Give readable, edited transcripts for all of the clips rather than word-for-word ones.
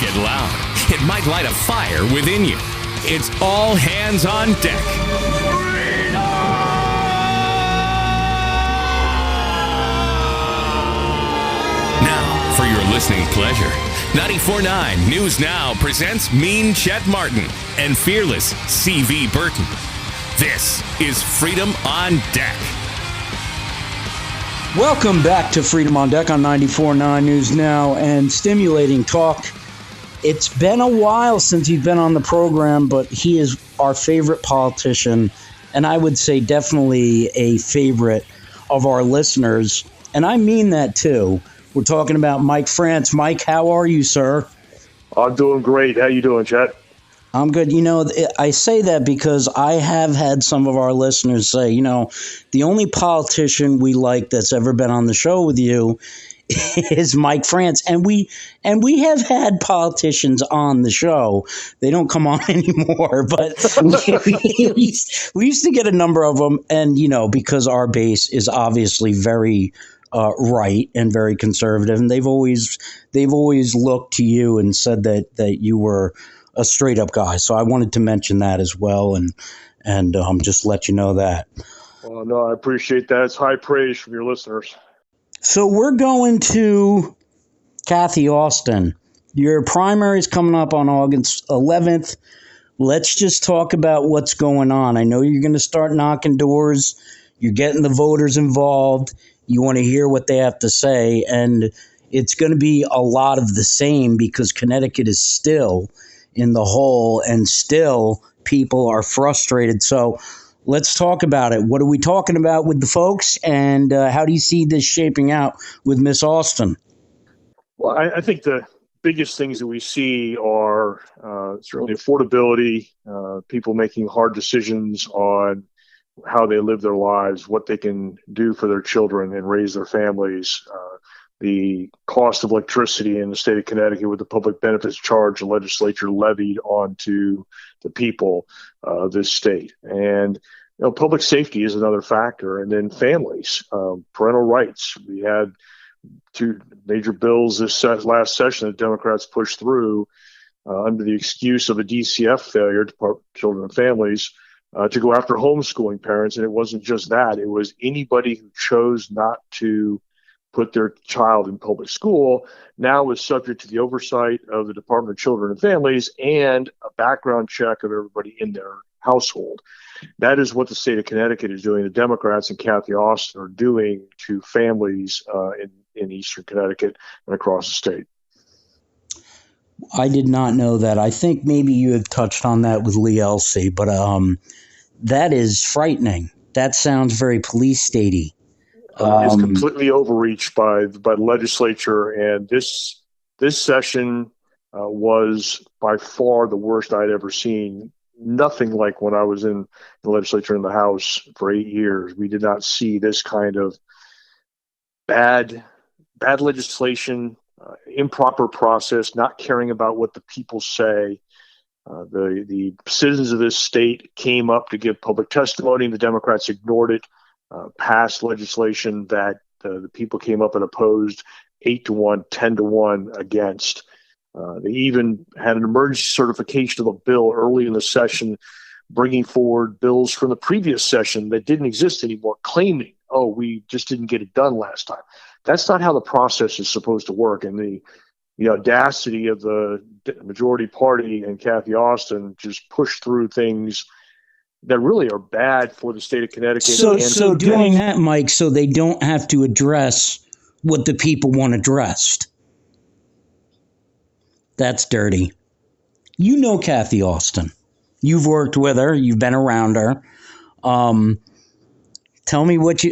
get loud. It might light a fire within you. It's all hands on deck. Now, for your listening pleasure, 94.9 News Now presents Mean Chet Martin and Fearless C.V. Burton. This is Freedom on Deck. Welcome back to Freedom on Deck on 94.9 News Now and stimulating talk. It's been a while since you've been on the program, but he is our favorite politician, and I would say definitely a favorite of our listeners, and I mean that too. We're talking about Mike France. Mike, how are you, sir? I'm doing great. How you doing, Chet? I'm good. You know, I say that because I have had some of our listeners say, you know, the only politician we like that's ever been on the show with you is Mike France. And we have had politicians on the show. They don't come on anymore, but we used to get a number of them. And, you know, because our base is obviously very right and very conservative, and they've always looked to you and said that you were a straight up guy. So I wanted to mention that as well, and just let you know that. Well, no, I appreciate that. It's high praise from your listeners. So we're going to Kathy Austin. Your primary is coming up on August 11th. Let's just talk about what's going on. I know you're going to start knocking doors. You're getting the voters involved. You want to hear what they have to say, and it's going to be a lot of the same because Connecticut is still in the hole and still people are frustrated. So let's talk about it. What are we talking about with the folks, and how do you see this shaping out with Miss Austin? Well, I think the biggest things that we see are certainly affordability, people making hard decisions on how they live their lives, what they can do for their children and raise their families, the cost of electricity in the state of Connecticut with the public benefits charge the legislature levied onto the people of this state. And you know, public safety is another factor. And then families, parental rights. We had two major bills this last session that Democrats pushed through under the excuse of a DCF failure, Department of Children and Families, to go after homeschooling parents. And it wasn't just that. It was anybody who chose not to put their child in public school now is subject to the oversight of the Department of Children and Families and a background check of everybody in their household. That is what the state of Connecticut is doing. The Democrats and Kathy Austin are doing to families in eastern Connecticut and across the state. I did not know that. I think maybe you had touched on that with Lee Elsey, but that is frightening. That sounds very police statey. Is completely overreached by the legislature, and this session was by far the worst I'd ever seen. Nothing like when I was in the legislature in the House for 8 years. We did not see this kind of bad legislation, improper process, not caring about what the people say. The citizens of this state came up to give public testimony, and the Democrats ignored it. Passed legislation that the people came up and opposed 8-1, 10-1 against. They even had an emergency certification of a bill early in the session, bringing forward bills from the previous session that didn't exist anymore, claiming, oh, we just didn't get it done last time. That's not how the process is supposed to work. And the audacity of the majority party and Kathy Austin just pushed through things that really are bad for the state of Connecticut. So doing that, Mike, so they don't have to address what the people want addressed. That's dirty. You know Kathy Austin. You've worked with her. You've been around her. Tell me what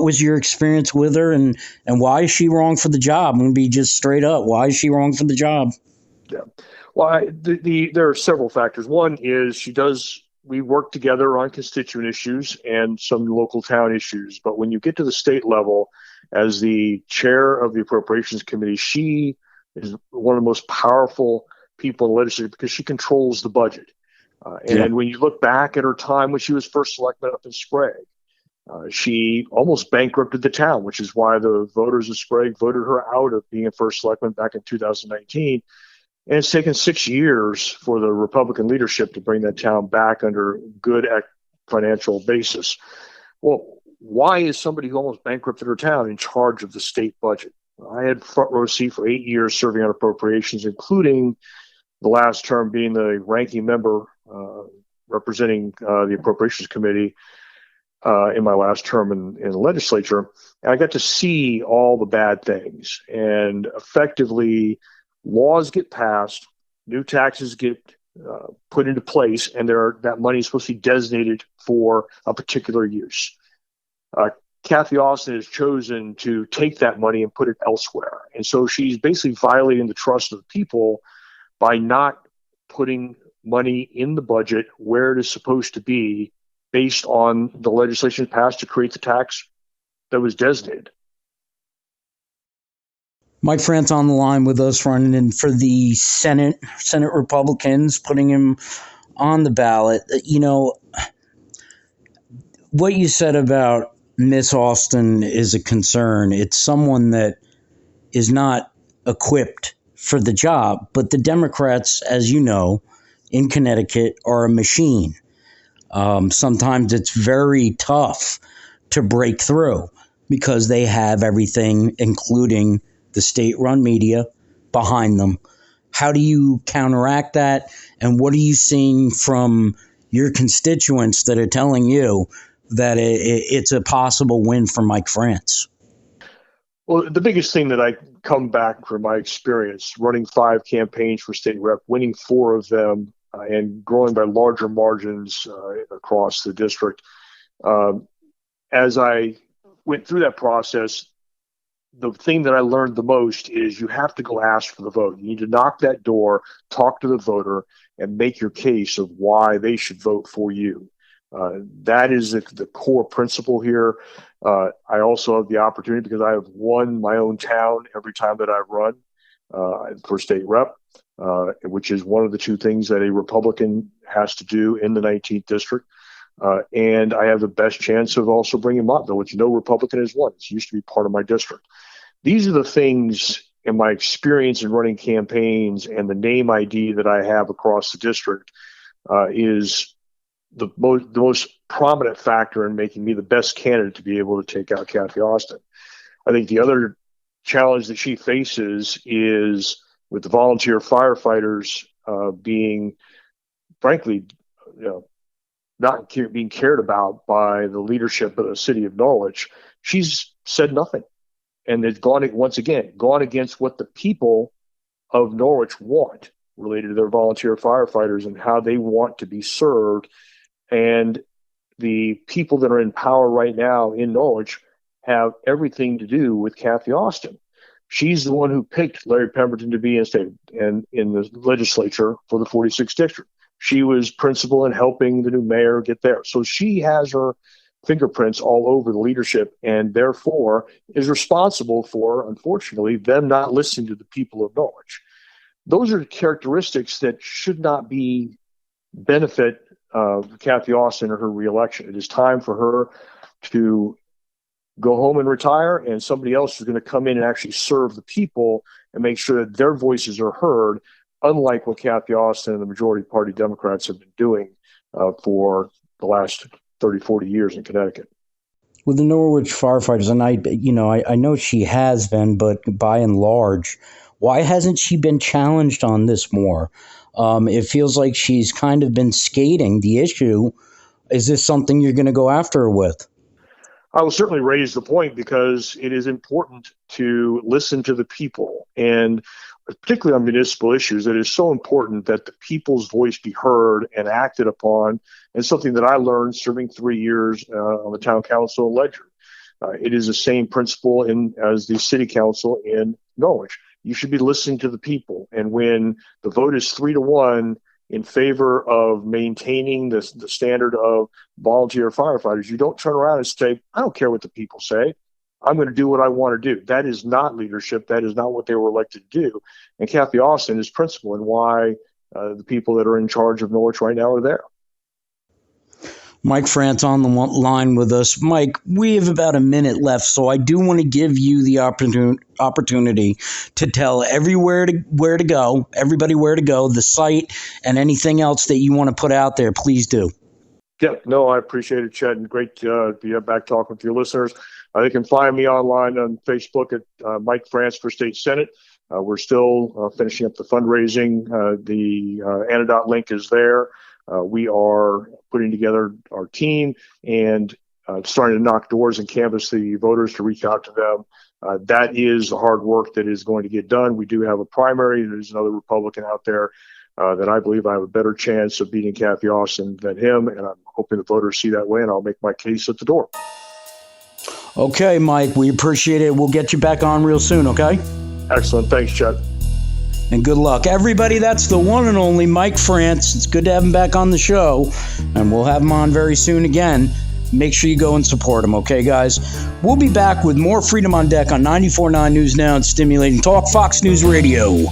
was your experience with her, and why is she wrong for the job? I'm going to be just straight up. Why is she wrong for the job? Yeah. Well, there are several factors. One is we work together on constituent issues and some local town issues. But when you get to the state level, as the chair of the Appropriations Committee, she is one of the most powerful people in the legislature because she controls the budget. And when you look back at her time when she was first selected up in Sprague, she almost bankrupted the town, which is why the voters of Sprague voted her out of being a first selectman back in 2019. And it's taken 6 years for the Republican leadership to bring that town back under good financial basis. Well, why is somebody who almost bankrupted her town in charge of the state budget? I had front row seat for 8 years serving on appropriations, including the last term being the ranking member representing the Appropriations Committee in my last term in the legislature. And I got to see all the bad things. And effectively, laws get passed, new taxes get put into place, and that money is supposed to be designated for a particular use. Kathy Austin has chosen to take that money and put it elsewhere. And so she's basically violating the trust of the people by not putting money in the budget where it is supposed to be based on the legislation passed to create the tax that was designated. Mike France on the line with us, running in for the Senate Republicans, putting him on the ballot. You know, what you said about Miss Austin is a concern. It's someone that is not equipped for the job, but the Democrats, as you know, in Connecticut are a machine. Sometimes it's very tough to break through because they have everything, including the state-run media, behind them. How do you counteract that? And what are you seeing from your constituents that are telling you that it's a possible win for Mike France? Well, the biggest thing that I come back from my experience running 5 campaigns for state rep, winning 4 of them, and growing by larger margins across the district. As I went through that process, the thing that I learned the most is you have to go ask for the vote. You need to knock that door, talk to the voter, and make your case of why they should vote for you. That is the core principle here. I also have the opportunity, because I have won my own town every time that I run for state rep, which is one of the 2 things that a Republican has to do in the 19th district. And I have the best chance of also bringing Montville, which no Republican has won. It used to be part of my district. These are the things in my experience in running campaigns, and the name ID that I have across the district is the most prominent factor in making me the best candidate to be able to take out Kathy Austin. I think the other challenge that she faces is with the volunteer firefighters being, frankly, not being cared about by the leadership of the city of Norwich. She's said nothing. And it's gone against what the people of Norwich want related to their volunteer firefighters and how they want to be served. And the people that are in power right now in Norwich have everything to do with Kathy Austin. She's the one who picked Larry Pemberton to be in the legislature for the 46th district. She was principal in helping the new mayor get there. So she has her fingerprints all over the leadership, and therefore is responsible for, unfortunately, them not listening to the people of Norwich. Those are characteristics that should not benefit Kathy Austin or her reelection. It is time for her to go home and retire, and somebody else is going to come in and actually serve the people and make sure that their voices are heard, unlike what Kathy Austin and the majority party Democrats have been doing for the last 30, 40 years in Connecticut. With the Norwich firefighters, and I know she has been, but by and large, why hasn't she been challenged on this more? It feels like she's kind of been skating the issue. Is this something you're going to go after her with? I will certainly raise the point, because it is important to listen to the people, and particularly on municipal issues, it is so important that the people's voice be heard and acted upon. And something that I learned serving 3 years on the town council in Ledger. It is the same principle as the city council in Norwich. You should be listening to the people. And when the vote is 3-1 in favor of maintaining the standard of volunteer firefighters, you don't turn around and say, I don't care what the people say. I'm going to do what I want to do. That is not leadership. That is not what they were elected to do. And Kathy Austin is principal in why the people that are in charge of Norwich right now are there. Mike France on the line with us. Mike, we have about a minute left, so I do want to give you the opportunity to tell everybody where to go, the site, and anything else that you want to put out there. Please do. Yeah, no, I appreciate it, Chet, and great to be back talking with your listeners. They can find me online on Facebook at Mike France for State Senate. We're still finishing up the fundraising. The antidote link is there. We are putting together our team and starting to knock doors and canvass the voters to reach out to them. That is the hard work that is going to get done. We do have a primary. There's another Republican out there that I believe I have a better chance of beating Kathy Austin than him, and I'm hoping the voters see that way, and I'll make my case at the door. Okay, Mike, we appreciate it. We'll get you back on real soon, okay? Excellent. Thanks, Chet. And good luck. Everybody, that's the one and only Mike France. It's good to have him back on the show, and we'll have him on very soon again. Make sure you go and support him, okay, guys? We'll be back with more Freedom on Deck on 94.9 News Now and Stimulating Talk, Fox News Radio.